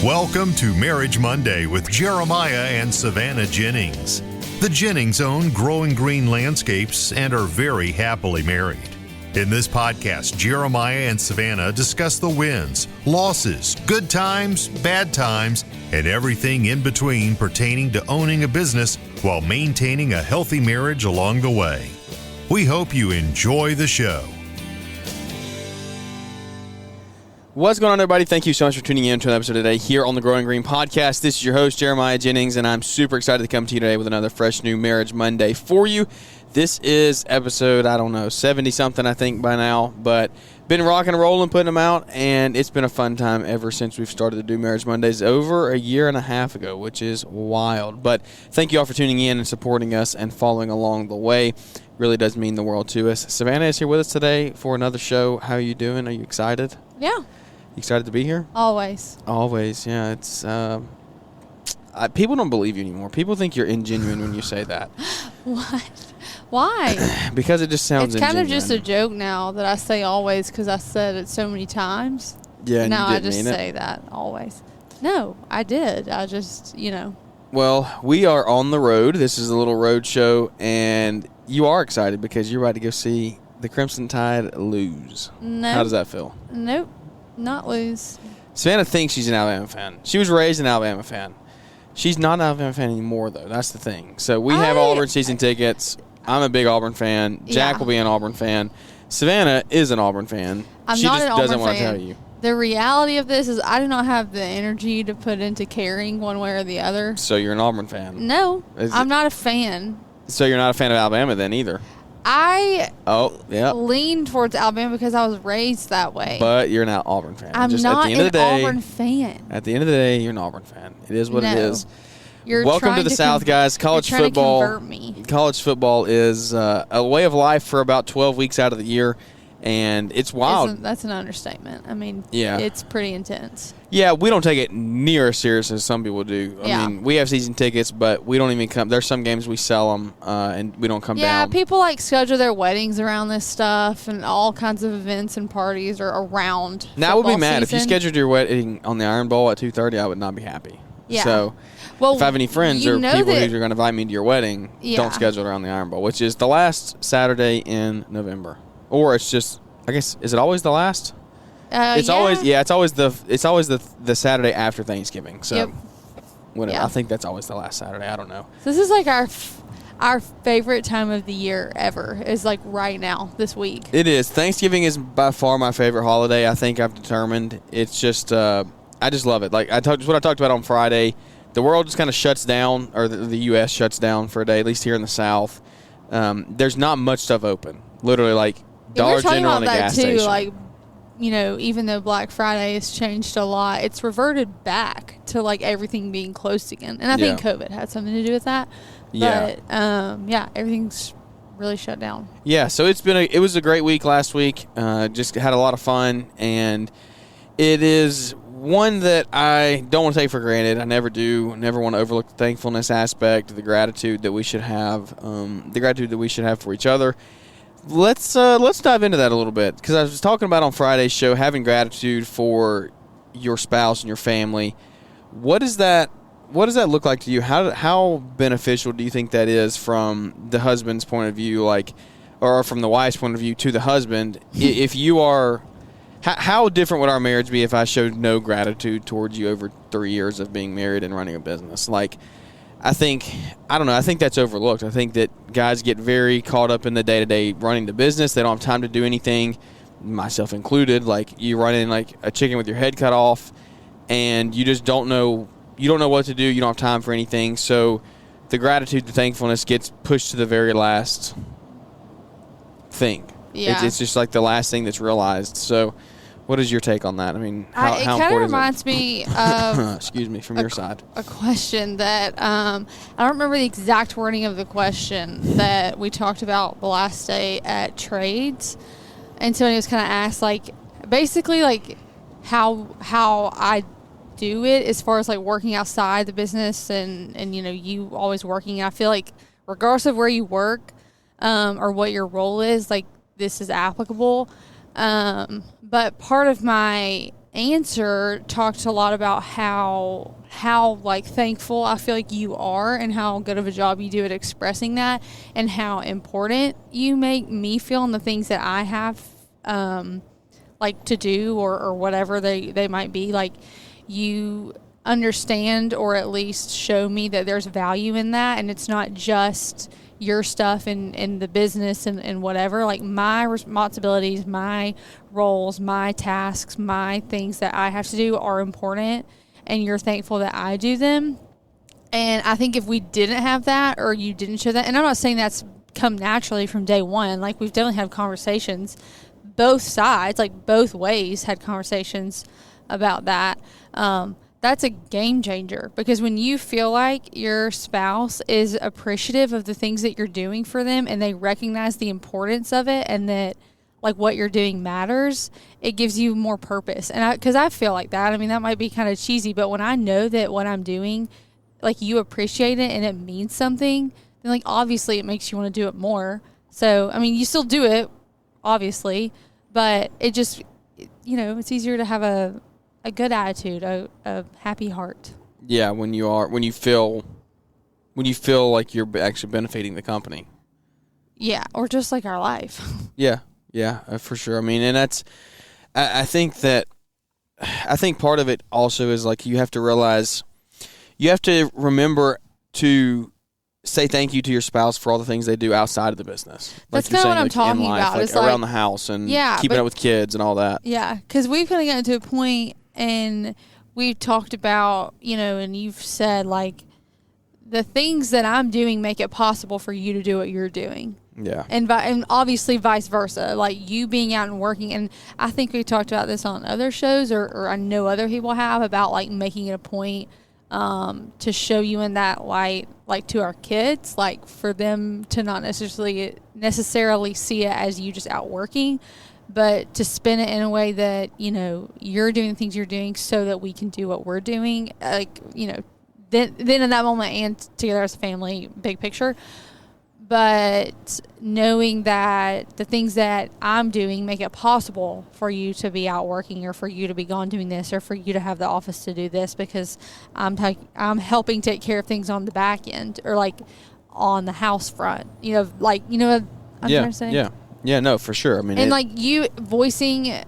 Welcome to Marriage Monday with Jeremiah and Savannah Jennings. The Jennings own Growing Green Landscapes and are very happily married. In this podcast, Jeremiah and Savannah discuss the wins, losses, good times, bad times, and everything in between pertaining to owning a business while maintaining a healthy marriage along the way. We hope you enjoy the show. What's going on, everybody? Thank you so much for tuning in to an episode today here on the Growing Green Podcast. This is your host, Jeremiah Jennings, and I'm super excited to come to you today with another fresh new Marriage Monday for you. This is episode, 70-something, I think, by now, but been rocking and rolling, putting them out, and it's been a fun time ever since we've started to do Marriage Mondays over a year and a half ago, which is wild. But thank you all for tuning in and supporting us and following along the way. Really does mean the world to us. Savannah is here with us today for another show. How are you doing? Are you excited? Yeah. Excited to be here? Always. Always, yeah. It's people don't believe you anymore. People think you're ingenuine when you say that. What? Why? Because it just sounds It's kind ingenuine. of just a joke now that I say always because I said it so many times. Yeah, and now you I didn't just mean say it. that always. No, I did. I just, Well, we are on the road. This is a little road show, and you are excited because you're about to go see the Crimson Tide lose. No. How does that feel? Nope, not lose. Savannah thinks she's an Alabama fan. She was raised an Alabama fan. She's not an Alabama fan anymore, though. That's the thing. So we have Auburn season tickets. I'm a big Auburn fan. Jack Yeah. will be an Auburn fan. Savannah is an Auburn fan. I'm she not just an Auburn doesn't want to fan. tell you. The reality of this is I do not have the energy to put into caring one way or the other. So you're an Auburn fan. No, Is I'm it- not a fan. So you're not a fan of Alabama then either. I Oh, yeah. lean towards Alabama because I was raised that way. But you're an Auburn fan. I'm Just not at the end of an the day, Auburn fan. At the end of the day, you're an Auburn fan. It is what it No. is. You're Welcome trying to the South, guys. College you're trying football. To convert me. College football is a way of life for about 12 weeks out of the year, and it's wild. That's an understatement. I mean, Yeah. it's pretty intense. Yeah, we don't take it near as serious as some people do. I Yeah. mean, we have season tickets, but we don't even come. There's some games we sell them, and we don't come Yeah, down. people schedule their weddings around this stuff, and all kinds of events and parties are around. Now I would be football mad if you season. scheduled your wedding on the Iron Bowl at 2:30. I would not be happy. Yeah. So Well, if I have any friends you or know people that- who are going to invite me to your wedding, Yeah. don't schedule it around the Iron Bowl, which is the last Saturday in November, or it's just. I guess is it always the last? It's always it's always the Saturday after Thanksgiving. So Yep. whatever. Yeah. I think that's always the last Saturday. I don't know. This is our favorite time of the year ever. Is right now, this week. It is. Thanksgiving is by far my favorite holiday. I think I've determined. It's just I just love it. What I talked about on Friday. The world just kind of shuts down, or the U.S. shuts down for a day, at least here in the South. There's not much stuff open. Literally, Dollar General and a gas station. Even though Black Friday has changed a lot, it's reverted back to everything being closed again. And I think COVID had something to do with that. Yeah. But everything's really shut down. Yeah, so it was a great week last week. Just had a lot of fun, and it is one that I don't want to take for granted. I never do. Never want to overlook the thankfulness aspect, the gratitude that we should have, for each other. Let's dive into that a little bit, because I was talking about on Friday's show having gratitude for your spouse and your family. What does that look like to you? How beneficial do you think that is from the husband's point of view, or from the wife's point of view to the husband? If you are, how different would our marriage be if I showed no gratitude towards you over 3 years of being married and running a business? I think that's overlooked. I think that guys get very caught up in the day-to-day running the business. They don't have time to do anything, myself included. You run in like a chicken with your head cut off, and you just don't know. You don't know what to do. You don't have time for anything. So the gratitude, the thankfulness gets pushed to the very last thing. Yeah. It's just the last thing that's realized. So what is your take on that? I mean, how It kind of important reminds me of excuse me, from your side. a question that I don't remember the exact wording of the question that we talked about the last day at trades. And so he was kind of asked basically how I do it as far as working outside the business and you always working. I feel regardless of where you work or what your role is, this is applicable. But part of my answer talked a lot about how like thankful I feel like you are and how good of a job you do at expressing that and how important you make me feel and the things that I have like to do or whatever they might be. Like, you understand or at least show me that there's value in that, and it's not just your stuff in the business and whatever. Like, my responsibilities, my roles, my tasks, my things that I have to do are important, and you're thankful that I do them. And I think if we didn't have that, or you didn't show that, and I'm not saying that's come naturally from day one, like, we've definitely had conversations, both sides, like both ways had conversations about that. That's a game changer, because when you feel like your spouse is appreciative of the things that you're doing for them and they recognize the importance of it and that, like, what you're doing matters, it gives you more purpose. And because I feel like that, I mean, that might be kind of cheesy, but when I know that what I'm doing, like, you appreciate it and it means something, then, like, obviously it makes you want to do it more. So, I mean, you still do it, obviously, but it just, you know, it's easier to have a good attitude, a happy heart. Yeah, when you feel like you're actually benefiting the company. Yeah, or just like our life. Yeah, for sure. I mean, and I think part of it also is, like, you have to realize, you have to remember to say thank you to your spouse for all the things they do outside of the business. That's kind of what I'm talking about. Like, it's around the house and keeping up with kids and all that. Yeah, because we've kind of gotten to a point, and we've talked about, you know, and you've said, like, the things that I'm doing make it possible for you to do what you're doing. Yeah. And obviously vice versa. Like, you being out and working, and I think we talked about this on other shows, or I know other people have, about, like, making it a point to show you in that light, like, to our kids, like, for them to not necessarily see it as you just out working, but to spin it in a way that, you know, you're doing the things you're doing so that we can do what we're doing, like, you know, then in that moment and together as a family, big picture. But knowing that the things that I'm doing make it possible for you to be out working, or for you to be gone doing this, or for you to have the office to do this, because I'm helping take care of things on the back end, or, like, on the house front. You know, like, you know what I'm trying to say? Yeah, no, for sure. I mean, and like, you voicing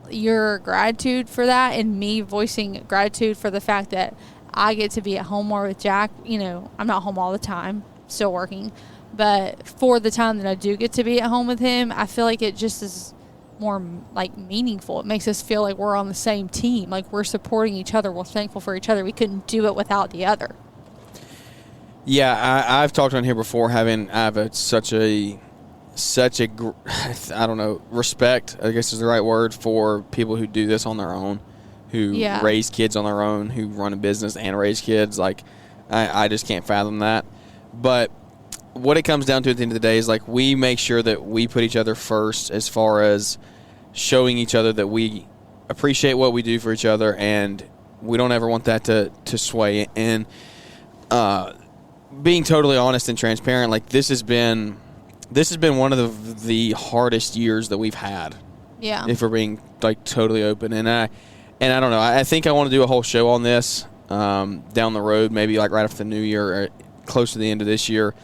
your gratitude for that, and me voicing gratitude for the fact that I get to be at home more with Jack. You know, I'm not home all the time, still working, but for the time that I do get to be at home with him, I feel like it just is more, like, meaningful. It makes us feel like we're on the same team, like we're supporting each other, we're thankful for each other. We couldn't do it without the other. Yeah, I've talked on here before. I have such a I don't know, respect, I guess is the right word, for people who do this on their own, who raise kids on their own, who run a business and raise kids. Like, I just can't fathom that. But what it comes down to at the end of the day is, like, we make sure that we put each other first, as far as showing each other that we appreciate what we do for each other, and we don't ever want that to sway. And being totally honest and transparent, like, this has been one of the hardest years that we've had. Yeah. If we're being, like, totally open. And I don't know. I think I want to do a whole show on this down the road, maybe, like, right after the new year, or close to the end of this year.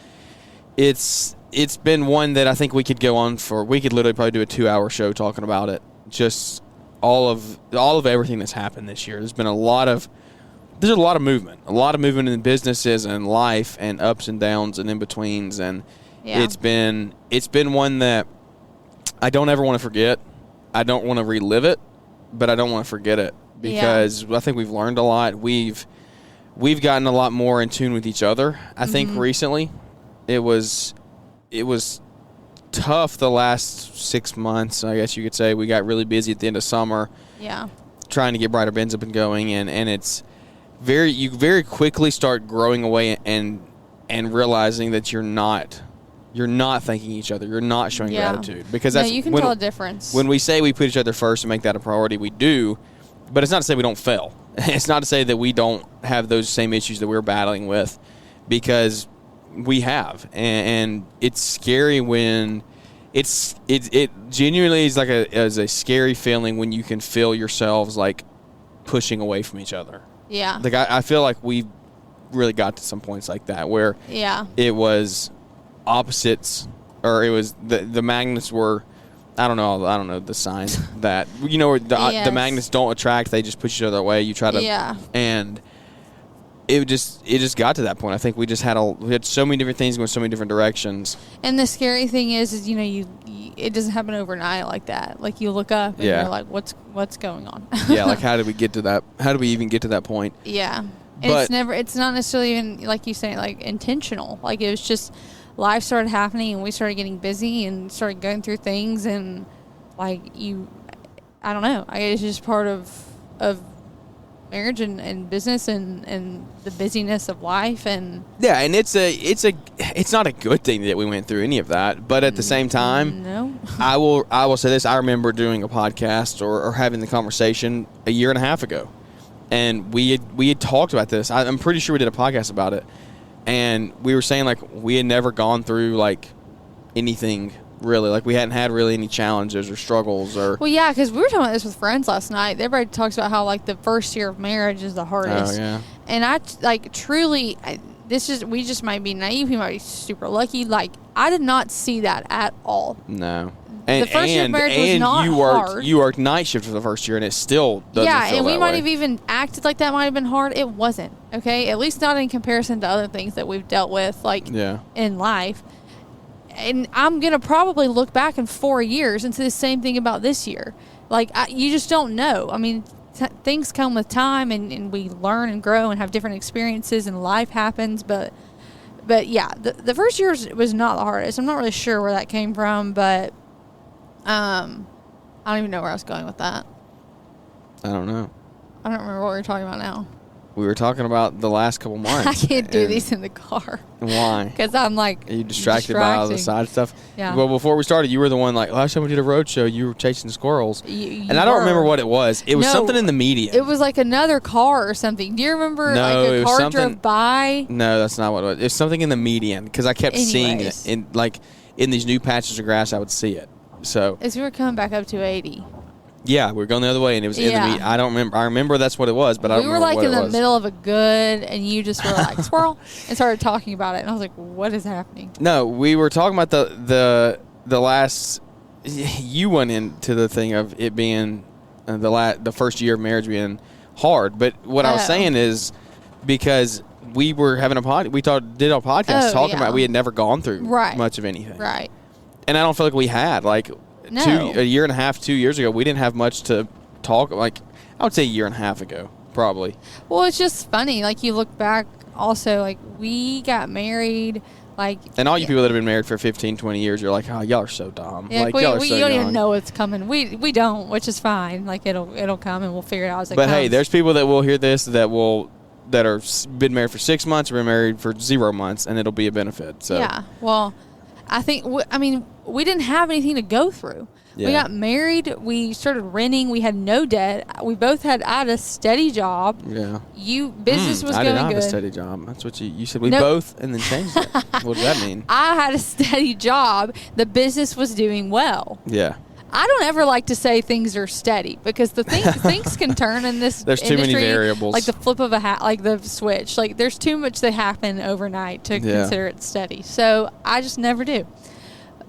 It's been one that I think we could go on for. We could literally probably do a 2-hour show talking about it. Just all of everything that's happened this year. There's a lot of movement. A lot of movement in businesses and life, and ups and downs and in betweens, and it's been one that I don't ever want to forget. I don't want to relive it, but I don't want to forget it, because I think we've learned a lot. We've gotten a lot more in tune with each other. I think recently it was tough the last 6 months, I guess you could say. We got really busy at the end of summer. Yeah. Trying to get Brighter Bends up and going, and it's you very quickly start growing away and realizing that you're not thanking each other. You're not showing gratitude, because you can tell a difference. When we say we put each other first and make that a priority, we do, but it's not to say we don't fail. It's not to say that we don't have those same issues that we're battling with, because we have, and it's scary when it genuinely is like a scary feeling when you can feel yourselves, like, pushing away from each other. Yeah. Like I feel like we really got to some points like that where it was opposites, or it was the magnets were, I don't know the sign that, where the magnets don't attract, they just push each other away. You try to and it just got to that point. I think we just had so many different things going so many different directions. And the scary thing is it doesn't happen overnight like that. Like you look up and you're like, what's going on? Yeah, like how did we get to that? How did we even get to that point? Yeah. And it's not necessarily even, like you say, like intentional. Like it was just life started happening and we started getting busy and started going through things, and like I don't know. It's just part of marriage and business and the busyness of life. And yeah, and it's not a good thing that we went through any of that, but at the same time, no. I will say this. I remember doing a podcast or having the conversation a year and a half ago, and we had talked about this. I'm pretty sure we did a podcast about it, and we were saying like we had never gone through like anything really, like we hadn't had really any challenges or struggles or. Well, yeah, because we were talking about this with friends last night. Everybody talks about how like the first year of marriage is the hardest. Oh yeah. And I like truly, we just might be naive. We might be super lucky. Like I did not see that at all. No. The first year of marriage was not hard. You worked night shift for the first year, and it still doesn't feel that way. Yeah, and we might have even acted like that might have been hard. It wasn't, okay? At least not in comparison to other things that we've dealt with, like in life. And I'm going to probably look back in 4 years and say the same thing about this year. Like, you just don't know. I mean, things come with time, and we learn and grow and have different experiences, and life happens. But yeah, the first year was not the hardest. I'm not really sure where that came from, but I don't even know where I was going with that. I don't know. I don't remember what we were talking about now. We were talking about the last couple months. I can't do these in the car. Why? Because I'm like, are you distracted by all the side stuff? Yeah. Well, before we started, you were the one like, last time we did a road show, you were chasing squirrels. And I don't remember what it was. It was something in the median. It was like another car or something. Do you remember like a car drove by? No, that's not what it was. It was something in the median because I kept seeing it. In these new patches of grass, I would see it. So as we were coming back up to 80. Yeah, we were going the other way, and it was in the meat. I don't remember. I remember that's what it was, but I don't remember what it was. We were like in the middle of a good, and you just were like, squirrel, and started talking about it. And I was like, what is happening? No, we were talking about the last. You went into the thing of it being the first year of marriage being hard, but what I was saying is because we were having did our podcast talking about we had never gone through much of anything, right? And I don't feel like we had a year and a half, 2 years ago, we didn't have much to talk. Like I would say a year and a half ago, probably. Well, it's just funny. Like you look back, also like we got married. And all you people that have been married for 15, 20 years, you're like, oh, y'all are so dumb. Yeah, y'all are so you don't young. even know what's coming. We don't, which is fine. Like it'll come and we'll figure it out as it comes. But hey, there's people that will hear this that are been married for 6 months or been married for 0 months, and it'll be a benefit. So yeah, well, I think we didn't have anything to go through. Yeah. We got married. We started renting. We had no debt. We both had. I had a steady job. Yeah. Business was going good. I did not have a steady job. That's what you said. We both and then changed it. What does that mean? I had a steady job. The business was doing well. Yeah. I don't ever like to say things are steady because things can turn in this There's industry, too many variables. like the flip of a hat, like the switch. Like there's too much that happen overnight to consider it steady. So I just never do.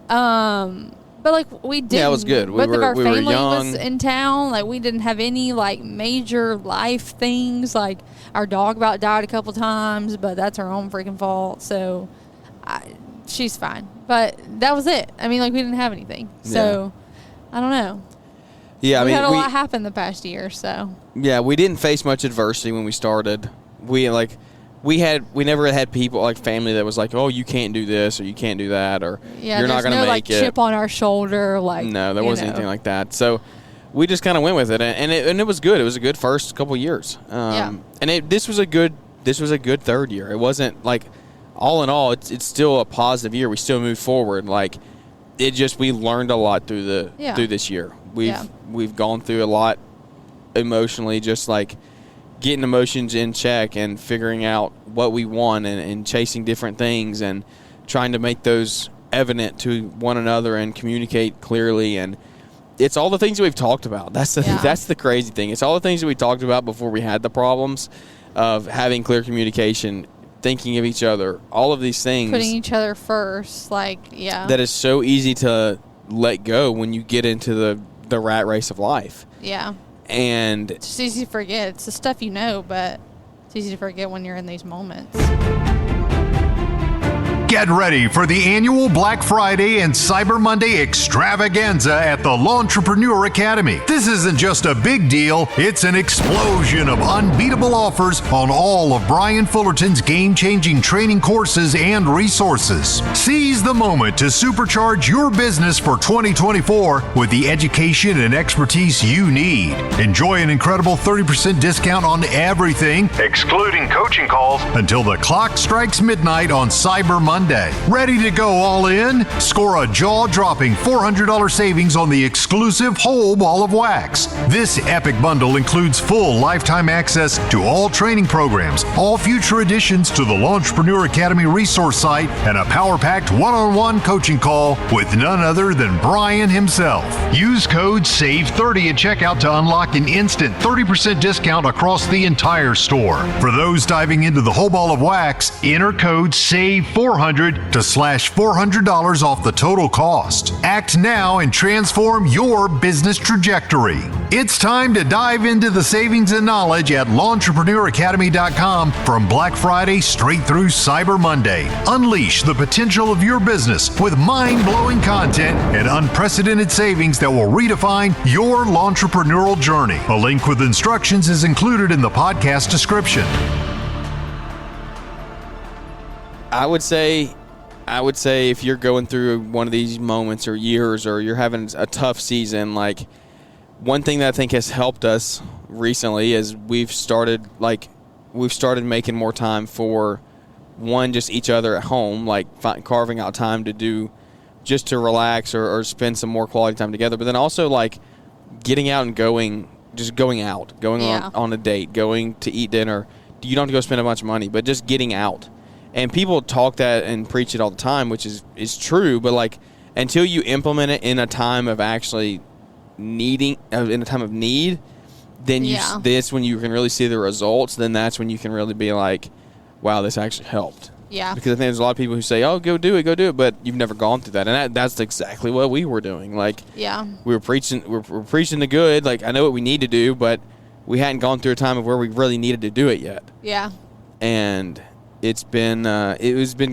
But like we didn't. Yeah, it was good. Both of our family were young. was in town. Like we didn't have any like major life things. Like our dog about died a couple times, but that's her own freaking fault. So she's fine. But that was it. I mean, like we didn't have anything. So I don't know. Yeah, we had a lot happen the past year. So yeah, we didn't face much adversity when we started. We never had people like family that was like, oh, you can't do this or you can't do that or you're not going to make it. Chip on our shoulder, like no, there wasn't anything like that. So we just kind of went with it, and it was good. It was a good first couple years. And this was a good third year. It wasn't like all in all, it's still a positive year. We still moved forward. Like we learned a lot through this year. We've gone through a lot emotionally, just like getting emotions in check and figuring out what we want and chasing different things and trying to make those evident to one another and communicate clearly. And it's all the things that we've talked about. That's the crazy thing. It's all the things that we talked about before we had the problems of having clear communication, thinking of each other, all of these things. Putting each other first, that is so easy to let go when you get into the rat race of life. Yeah. And it's just easy to forget. It's the stuff you know, but it's easy to forget when you're in these moments. Get ready for the annual Black Friday and Cyber Monday extravaganza at the L'Entrepreneur Academy. This isn't just a big deal, it's an explosion of unbeatable offers on all of Brian Fullerton's game-changing training courses and resources. Seize the moment to supercharge your business for 2024 with the education and expertise you need. Enjoy an incredible 30% discount on everything, excluding coaching calls, until the clock strikes midnight on Cyber Monday. Ready to go all in? Score a jaw-dropping $400 savings on the exclusive whole ball of wax. This epic bundle includes full lifetime access to all training programs, all future additions to the L'Entrepreneur Academy resource site, and a power-packed one-on-one coaching call with none other than Brian himself. Use code SAVE30 at checkout to unlock an instant 30% discount across the entire store. For those diving into the whole ball of wax, enter code SAVE400 to slash $400 off the total cost. Act now and transform your business trajectory. It's time to dive into the savings and knowledge at L'EntrepreneurAcademy.com from Black Friday straight through Cyber Monday. Unleash the potential of your business with mind-blowing content and unprecedented savings that will redefine your L'Entrepreneurial journey. A link with instructions is included in the podcast description. I would say if you're going through one of these moments or years, or you're having a tough season, like, one thing that I think has helped us recently is we've started making more time for just each other at home, like carving out time to relax or spend some more quality time together. But then also, like, getting out and going on a date, going to eat dinner. You don't have to go spend a bunch of money, but just getting out. And people talk that and preach it all the time, which is true. But, like, until you implement it in a time of actually in a time of need, then that's when you can really see the results. Then that's when you can really be like, wow, this actually helped. Yeah. Because I think there's a lot of people who say, oh, go do it, but you've never gone through that. And that's exactly what we were doing. Like, we were preaching the good. Like, I know what we need to do, but we hadn't gone through a time of where we really needed to do it yet. Yeah. And it's been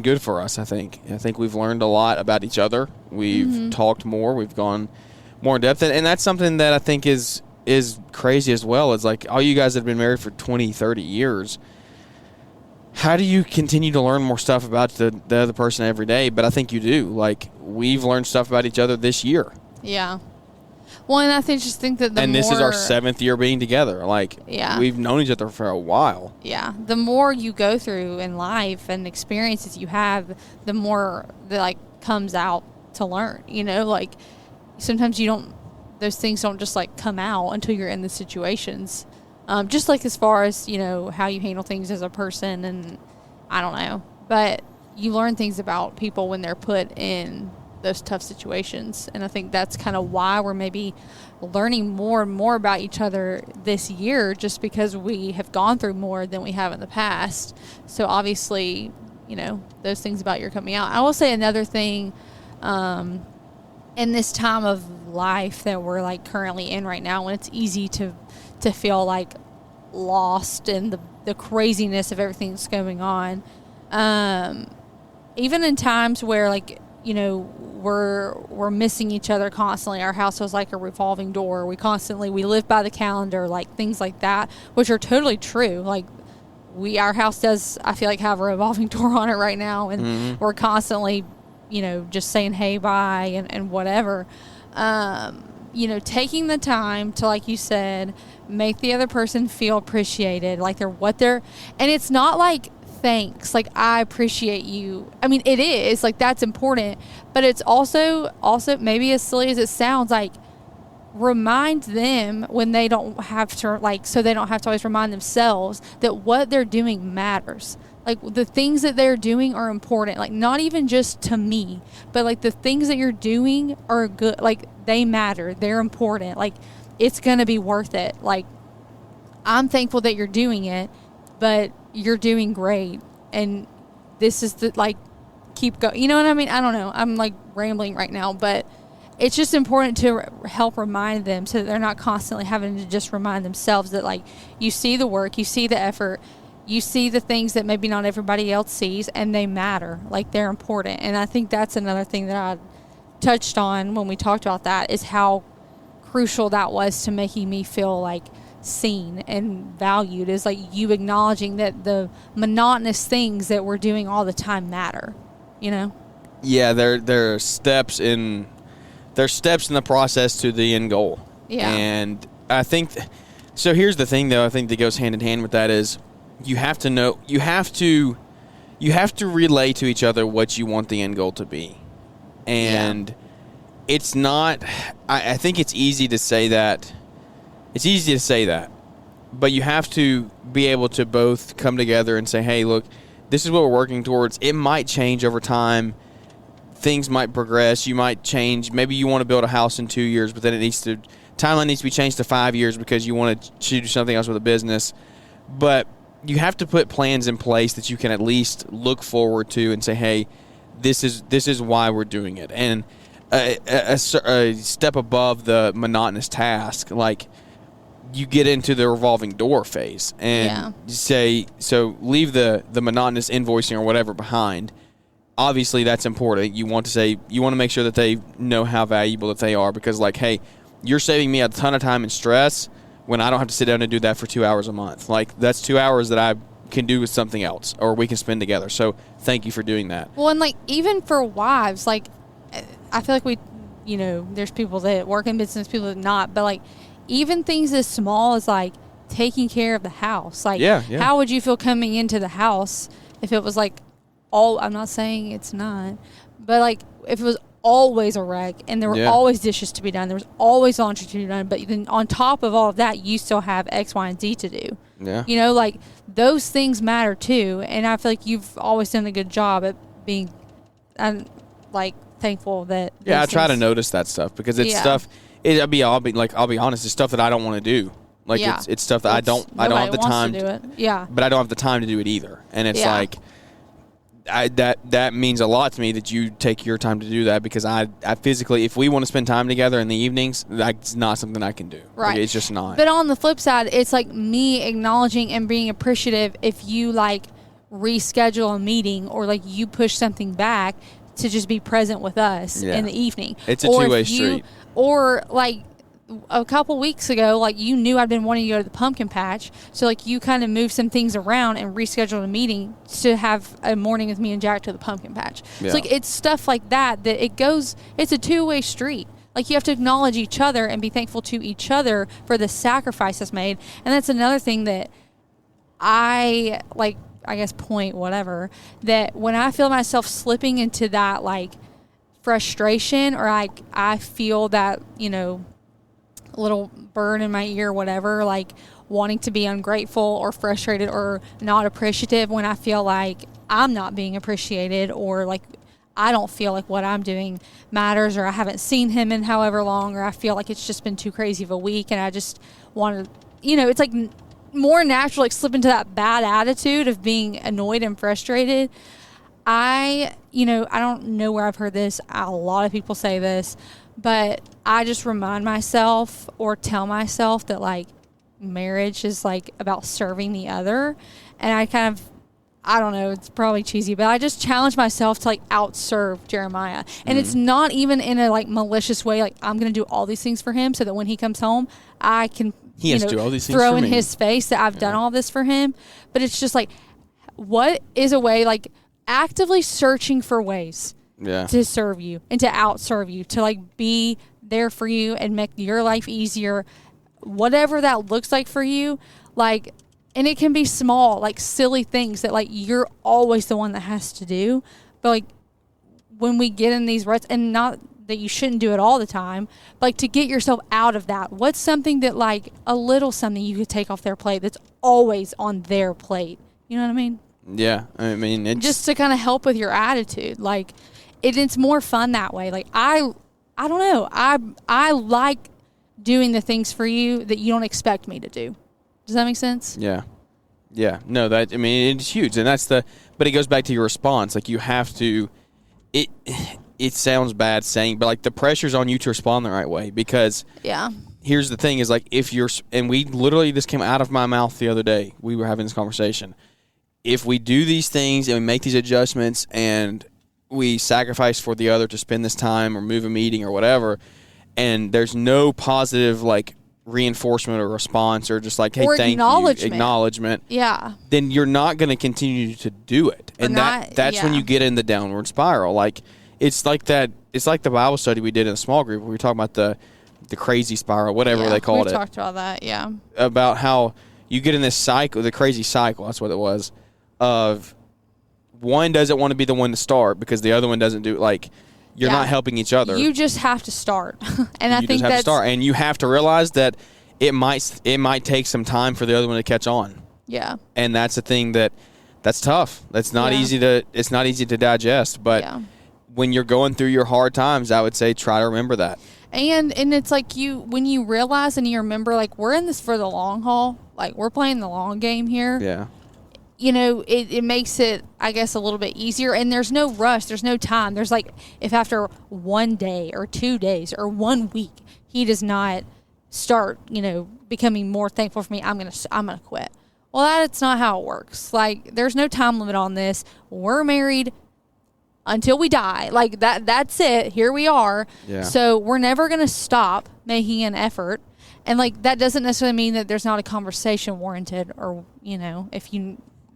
good for us. I think we've learned a lot about each other. We've talked more. We've gone more in depth, and that's something that I think is crazy as well. It's like, all you guys that have been married for 20, 30 years. How do you continue to learn more stuff about the other person every day? But I think you do. Like, we've learned stuff about each other this year. Yeah. Well, and I think that this is our 7th year being together. Like, we've known each other for a while. Yeah. The more you go through in life and experiences you have, the more that, like, comes out to learn. You know, like, sometimes those things don't just, like, come out until you're in the situations. Just, like, as far as, you know, how you handle things as a person, and I don't know. But you learn things about people when they're put in those tough situations, and I think that's kind of why we're maybe learning more and more about each other this year, just because we have gone through more than we have in the past. So obviously, you know, those things about you are coming out. I will say another thing, in this time of life that we're, like, currently in right now, when it's easy to feel, like, lost in the craziness of everything that's going on, even in times where, like, you know, we're missing each other constantly. Our house was like a revolving door. We live by the calendar, like, things like that, which are totally true. Like, our house does, I feel like, have a revolving door on it right now, and we're constantly, you know, just saying hey, bye, and whatever. You know, taking the time to, like you said, make the other person feel appreciated, like and it's not like, thanks, like, I appreciate you. I mean, it is, like, that's important, but it's also maybe, as silly as it sounds, like, remind them when they don't have to, like, so they don't have to always remind themselves that what they're doing matters. like the things that they're doing are important. Like not even just to me, but like the things that you're doing are good. Like they matter. They're important. Like it's going to be worth it. Like I'm thankful that you're doing it, but you're doing great. And this is the, like, keep going. You know what I mean? I don't know. I'm like rambling right now, but it's just important to help remind them so that they're not constantly having to just remind themselves that, like, you see the work, you see the effort, you see the things that maybe not everybody else sees, and they matter. Like, they're important. And I think that's another thing that I touched on when we talked about that, is how crucial that was to making me feel, like, seen and valued, is, like, you acknowledging that the monotonous things that we're doing all the time matter, you know? Yeah, there are steps in the process to the end goal. Yeah. And I think so here's the thing, though, I think that goes hand in hand with that is you have to know, you have to relay to each other what you want the end goal to be. And it's not, I think it's easy to say that. It's easy to say that. But you have to be able to both come together and say, hey, look, this is what we're working towards. It might change over time. Things might progress. You might change. Maybe you want to build a house in 2 years, but then timeline needs to be changed to 5 years because you want to do something else with a business. But you have to put plans in place that you can at least look forward to and say, hey, this is why we're doing it. And a step above the monotonous task, like, you get into the revolving door phase and say, so leave the monotonous invoicing or whatever behind. Obviously, that's important. You want to make sure that they know how valuable that they are, because, like, hey, you're saving me a ton of time and stress when I don't have to sit down and do that for 2 hours a month. Like, that's 2 hours that I can do with something else, or we can spend together. So thank you for doing that. Well, and, like, even for wives, like, I feel like there's people that work in business, people that not, but, like, even things as small as, like, taking care of the house. Like, how would you feel coming into the house if it was, like, I'm not saying it's not, but, like, if it was always a wreck and there were always dishes to be done, there was always laundry to be done, but then on top of all of that, you still have X, Y, and Z to do. Yeah. You know, like, those things matter too, and I feel like you've always done a good job at being, like, thankful that. Yeah, I try to notice that stuff because it's stuff. I'll be honest, it's stuff that I don't want to do. Like, it's stuff that I don't have the time to do it. Yeah. But I don't have the time to do it either, and it's like. That means a lot to me that you take your time to do that, because I physically, if we want to spend time together in the evenings, that's not something I can do. Right. Like, it's just not. But on the flip side, it's like me acknowledging and being appreciative if you, like, reschedule a meeting or, like, you push something back to just be present with us in the evening. It's a two-way street. Or, like, a couple weeks ago, like, you knew I'd been wanting to go to the pumpkin patch, so, like, you kind of moved some things around and rescheduled a meeting to have a morning with me and Jack to the pumpkin patch. Yeah. So, like, it's stuff like that it's a two-way street. Like, you have to acknowledge each other and be thankful to each other for the sacrifices made. And that's another thing that I guess that when I feel myself slipping into that, like, frustration, or, like, I feel that, little burn in my ear, whatever, like, wanting to be ungrateful or frustrated or not appreciative, when I feel like I'm not being appreciated, or, like, I don't feel like what I'm doing matters, or I haven't seen him in however long, or I feel like it's just been too crazy of a week and I just want to, it's like more natural, like, slip into that bad attitude of being annoyed and frustrated. I don't know where I've heard this. A lot of people say this, but I just remind myself or tell myself that, like, marriage is, like, about serving the other. And I don't know, it's probably cheesy, but I just challenge myself to, like, outserve Jeremiah. And it's not even in a, like, malicious way, like, I'm going to do all these things for him so that when he comes home, I can do all these things throw for in me. his face that I've done all this for him. But it's just, like, what is a way, like, actively searching for ways to serve you and to outserve you, to, like, be there for you and make your life easier, whatever that looks like for you. Like, and it can be small, like, silly things that, like, you're always the one that has to do. But, like, when we get in these ruts, and not that you shouldn't do it all the time, but, like, to get yourself out of that, what's something that, like, a little something you could take off their plate that's always on their plate? You know what I mean? Yeah, I mean, it's just to kind of help with your attitude. Like, it's more fun that way. Like, I don't know. I like doing the things for you that you don't expect me to do. Does that make sense? Yeah. Yeah. No, that, I mean, it's huge. And but it goes back to your response. Like, you have to, it sounds bad saying, but like the pressure's on you to respond the right way, because here's the thing is, like, and we literally, this came out of my mouth the other day. We were having this conversation. If we do these things and we make these adjustments and we sacrifice for the other to spend this time or move a meeting or whatever, and there's no positive, like, reinforcement or response or just like, hey, thank you, acknowledgement, then you're not going to continue to do it. And that's when you get in the downward spiral. Like, it's like the Bible study we did in a small group where we were talking about the crazy spiral, whatever they called it. We talked about that, about how you get in this cycle, the crazy cycle, that's what it was, of one doesn't want to be the one to start because the other one doesn't do, like, you're not helping each other. You just have to start. And I think just have to start. And you have to realize that it might take some time for the other one to catch on. Yeah. And that's the thing that's tough. That's not easy to digest. But when you're going through your hard times, I would say try to remember that. And it's like when you realize and you remember, like, we're in this for the long haul. Like, we're playing the long game here. Yeah. You know, it makes it, I guess, a little bit easier. And there's no rush. There's no time. There's, like, if after 1 day or 2 days or 1 week he does not start, becoming more thankful for me, I'm gonna quit. Well, that's not how it works. Like, there's no time limit on this. We're married until we die. Like, that's it. Here we are. Yeah. So we're never gonna stop making an effort. And, like, that doesn't necessarily mean that there's not a conversation warranted, or,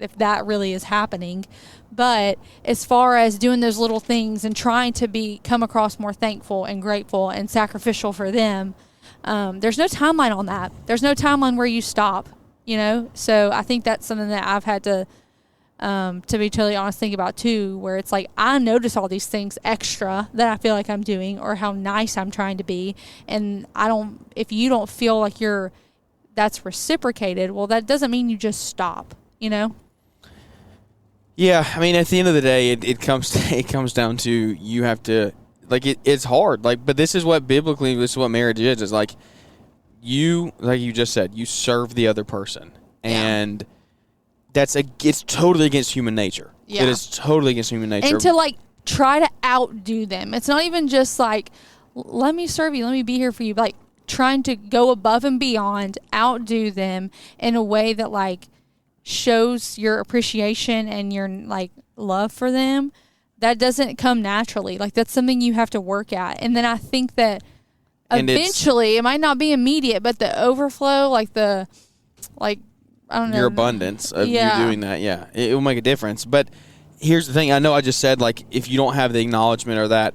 if that really is happening. But as far as doing those little things and trying to come across more thankful and grateful and sacrificial for them, there's no timeline on that. There's no timeline where you stop, So I think that's something that I've had to be totally honest, think about too, where it's like, I notice all these things extra that I feel like I'm doing, or how nice I'm trying to be. And if you don't feel like that's reciprocated, well, that doesn't mean you just stop, Yeah, I mean, at the end of the day, it comes down to, you have to, like, it's hard. Like, but this is what marriage is. Is like you just said, you serve the other person, and it's totally against human nature. Yeah. It is totally against human nature. And to, like, try to outdo them. It's not even just like, let me serve you, let me be here for you. Like, trying to go above and beyond, outdo them in a way that, like, shows your appreciation and your, like, love for them. That doesn't come naturally. Like, that's something you have to work at. And then I think that eventually, it might not be immediate, but the overflow, I don't know, your abundance of you doing that, it will make a difference. But here's the thing. I know I just said, like, if you don't have the acknowledgement or that,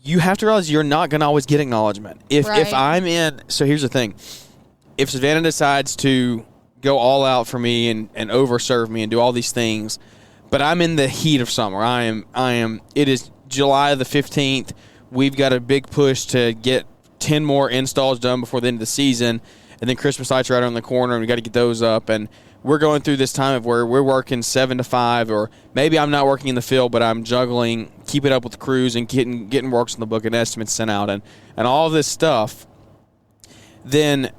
you have to realize you're not going to always get acknowledgement. If I'm in, so here's the thing. If Savannah decides to go all out for me and overserve me and do all these things, but I'm in the heat of summer. It is July the 15th. We've got a big push to get 10 more installs done before the end of the season. And then Christmas lights are right around the corner, and we got to get those up. And we're going through this time of where we're working 7 to 5, or maybe I'm not working in the field, but I'm juggling, keeping up with the crews and getting works on the book and estimates sent out and all this stuff. Then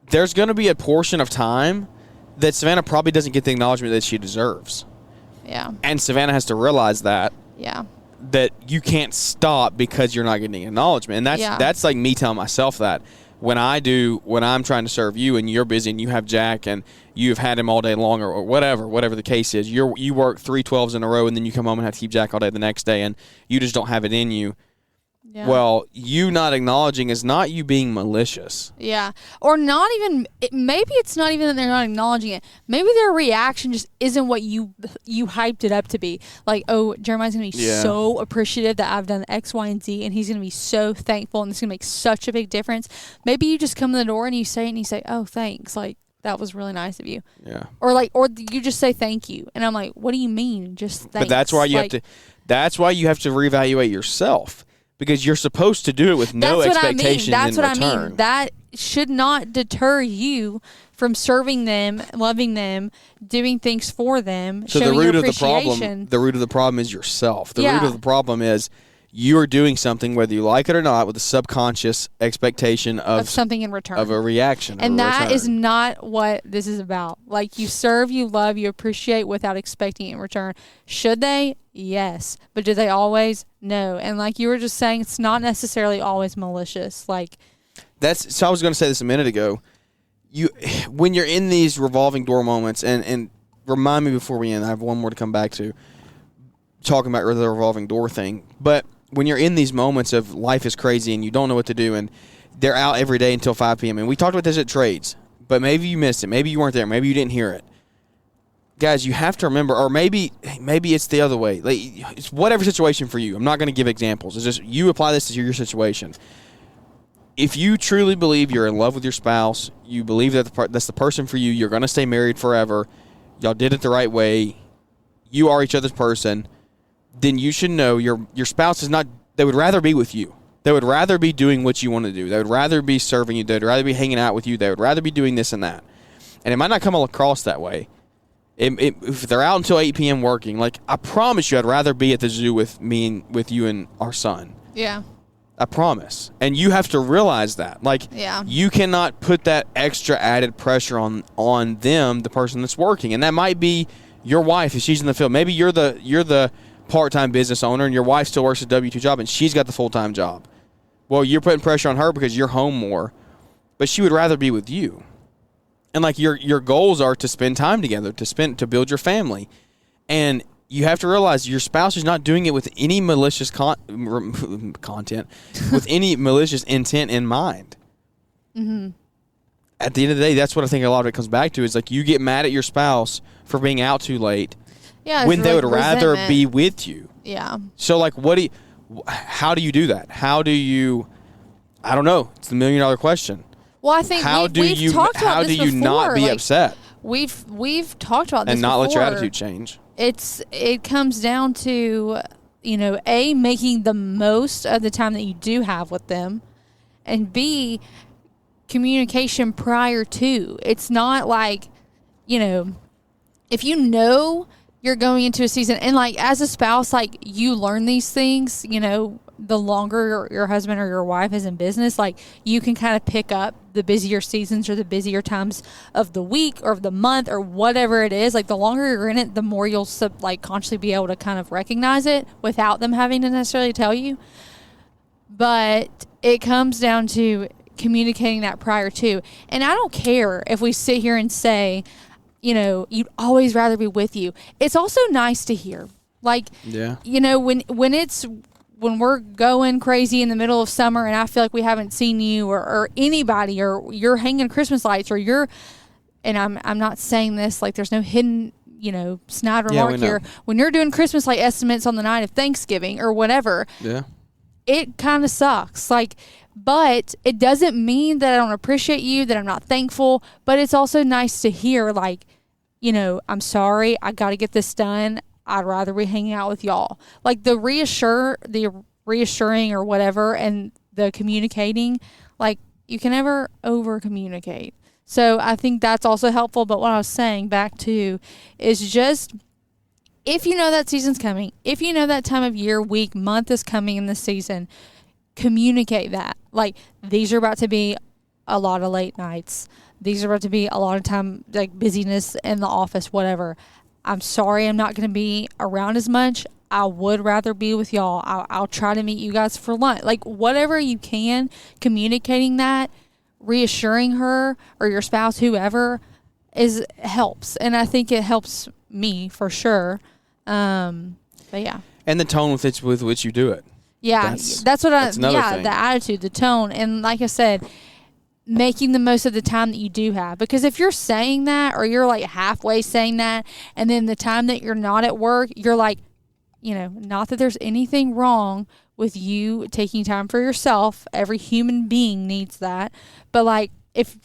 there's going to be a portion of time that Savannah probably doesn't get the acknowledgement that she deserves. Yeah. And Savannah has to realize that. Yeah. That you can't stop because you're not getting acknowledgement. And that's like me telling myself that. When I'm trying to serve you and you're busy and you have Jack and you've had him all day long or whatever the case is, you work 3 12s in a row and then you come home and have to keep Jack all day the next day and you just don't have it in you. Yeah. Well, you not acknowledging is not you being malicious. Yeah. Or not even, maybe it's not even that they're not acknowledging it. Maybe their reaction just isn't what you hyped it up to be. Like, oh, Jeremiah's going to be so appreciative that I've done X, Y, and Z, and he's going to be so thankful, and it's going to make such a big difference. Maybe you just come to the door and you say, oh, thanks. Like, that was really nice of you. Yeah. Or you just say thank you. And I'm like, what do you mean? Just thanks. But that's why you have to reevaluate yourself. Because you're supposed to do it with no expectation in return. That's what I mean. should not deter you from serving them, loving them, doing things for them, so showing the root your of the appreciation. root of the problem is yourself. The Yeah. root of the problem is you are doing something, whether you like it or not, with a subconscious expectation of something in return. of a reaction. And of a that return. is not what this is about. Like, you serve, you love, you appreciate without expecting it in return. Should they? Yes. But do they always? No. And like you were just saying, it's not necessarily always malicious. Like, So I was going to say this a minute ago. When you're in these revolving door moments, and remind me before we end, I have one more to come back to, talking about the revolving door thing. But when you're in these moments of life is crazy and you don't know what to do, and they're out every day until 5 p.m., and we talked about this at trades, but maybe you missed it. Maybe you weren't there. Maybe you didn't hear it. Guys, you have to remember, or maybe it's the other way. Like, it's whatever situation for you. I'm not going to give examples. It's just you apply this to your situation. If you truly believe you're in love with your spouse, you believe that that's the person for you, you're going to stay married forever, y'all did it the right way, you are each other's person, then you should know your spouse is not, they would rather be with you. They would rather be doing what you want to do. They would rather be serving you. They would rather be hanging out with you. They would rather be doing this and that. And it might not come across that way. If they're out until 8 p.m. working, like, I promise you I'd rather be at the zoo with you and our son. yeah. I promise. And you have to realize that. Like, Yeah. you cannot put that extra added pressure on them, the person that's working. And that might be your wife if she's in the field. Maybe you're the part-time business owner and your wife still works a W-2 job and she's got the full-time job. Well, you're putting pressure on her because you're home more, but she would rather be with you. And like your goals are to spend time together, to build your family. And you have to realize your spouse is not doing it with any malicious content, with any malicious intent in mind. Mm-hmm. At the end of the day, that's what I think a lot of it comes back to, is like you get mad at your spouse for being out too late when they would rather be with you. Yeah. So like, how do you do that? How do you, I don't know. It's the $1 million question. Well, I think we've talked about this before. How do you not be upset? We've talked about this and not before. let your attitude change. It comes down to, A, making the most of the time that you do have with them, and B, communication prior to. It's not like, if you know you're going into a season, and like as a spouse, like you learn these things, the longer your husband or your wife is in business, like you can kind of pick up the busier seasons or the busier times of the week or of the month or whatever it is. Like the longer you're in it, the more you'll consciously be able to kind of recognize it without them having to necessarily tell you. But it comes down to communicating that prior to. And I don't care if we sit here and say, you'd always rather be with you. It's also nice to hear. Like, yeah. When we're going crazy in the middle of summer and I feel like we haven't seen you or anybody, or you're hanging Christmas lights, or and I'm not saying this like there's no hidden, snide remark here. When you're doing Christmas light estimates on the night of Thanksgiving or whatever, yeah, it kind of sucks. Like, but it doesn't mean that I don't appreciate you, that I'm not thankful, but it's also nice to hear, like, I'm sorry, I got to get this done. I'd rather be hanging out with y'all. Like the reassuring or whatever, and the communicating, like you can never over communicate. So I think that's also helpful. But what I was saying back to is just, if you know that season's coming, if you know that time of year, week, month is coming in the season, communicate that. Like, these are about to be a lot of late nights. These are about to be a lot of time, like busyness in the office, whatever. I'm sorry I'm not going to be around as much. I would rather be with y'all. I'll try to meet you guys for lunch. Like, whatever you can, communicating that, reassuring her or your spouse, whoever, helps. And I think it helps me for sure. But yeah. And the tone with which you do it. Yeah, that's another thing. The attitude, the tone. And like I said, making the most of the time that you do have. Because if you're saying that, or you're like halfway saying that, and then the time that you're not at work, you're like, not that there's anything wrong with you taking time for yourself. Every human being needs that. But like, if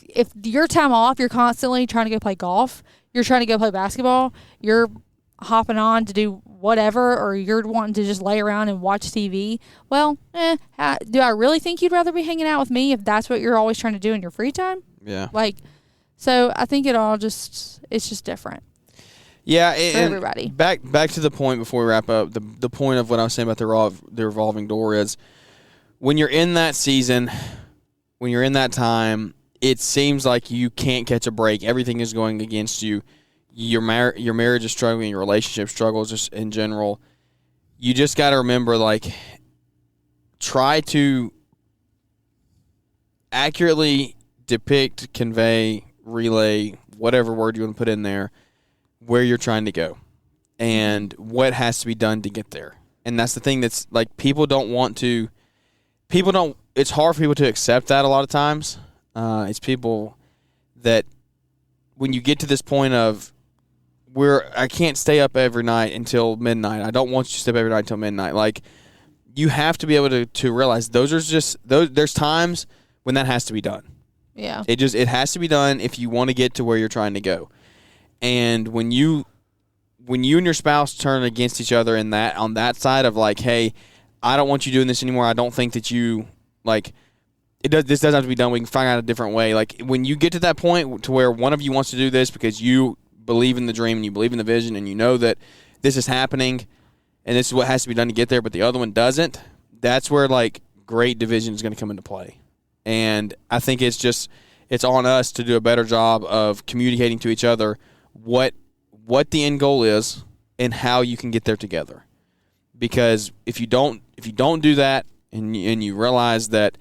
your time off, you're constantly trying to go play golf, you're trying to go play basketball, you're hopping on to do whatever, or you're wanting to just lay around and watch TV, well, do I really think you'd rather be hanging out with me if that's what you're always trying to do in your free time? Yeah. So I think it's just different. Yeah, for everybody. Back to the point before we wrap up. The point of what I was saying about the revolving door is when you're in that season, when you're in that time, it seems like you can't catch a break. Everything is going against you. Your marriage is struggling. Your relationship struggles just in general. You just got to remember, try to accurately depict, convey, relay, whatever word you want to put in there, where you're trying to go and what has to be done to get there. And that's the thing that's it's hard for people to accept that a lot of times. It's people that when you get to this point of I can't stay up every night until midnight. I don't want you to stay up every night until midnight. You have to be able to realize there's times when that has to be done. Yeah. It has to be done if you want to get to where you're trying to go. And when you and your spouse turn against each other on that side of hey, I don't want you doing this anymore. I don't think that you this doesn't have to be done. We can find out a different way. When you get to that point to where one of you wants to do this because you believe in the dream and you believe in the vision and you know that this is happening and this is what has to be done to get there, but the other one doesn't, that's where great division is going to come into play. And I think it's on us to do a better job of communicating to each other what the end goal is and how you can get there together. Because if you don't do that and you realize that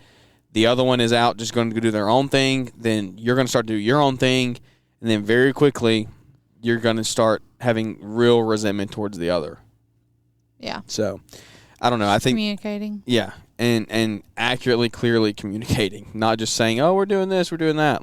the other one is out just going to do their own thing, then you're going to start to do your own thing, and then very quickly you're going to start having real resentment towards the other. Yeah. So, I don't know. I think communicating. Yeah, and accurately, clearly communicating, not just saying, "Oh, we're doing this, we're doing that."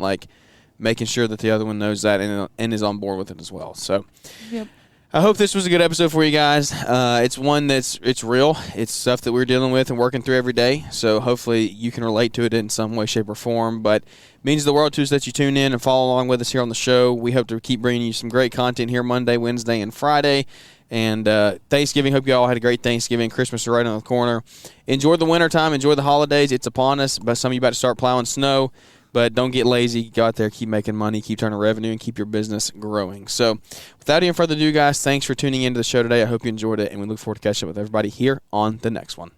Making sure that the other one knows that and is on board with it as well. So, yep. I hope this was a good episode for you guys. It's one it's real. It's stuff that we're dealing with and working through every day. So hopefully you can relate to it in some way, shape, or form. But it means the world to us that you tune in and follow along with us here on the show. We hope to keep bringing you some great content here Monday, Wednesday, and Friday. And Thanksgiving, hope you all had a great Thanksgiving. Christmas is right on the corner. Enjoy the wintertime. Enjoy the holidays. It's upon us. But some of you about to start plowing snow. But don't get lazy. Go out there, keep making money, keep turning revenue, and keep your business growing. So without any further ado, guys, thanks for tuning into the show today. I hope you enjoyed it, and we look forward to catching up with everybody here on the next one.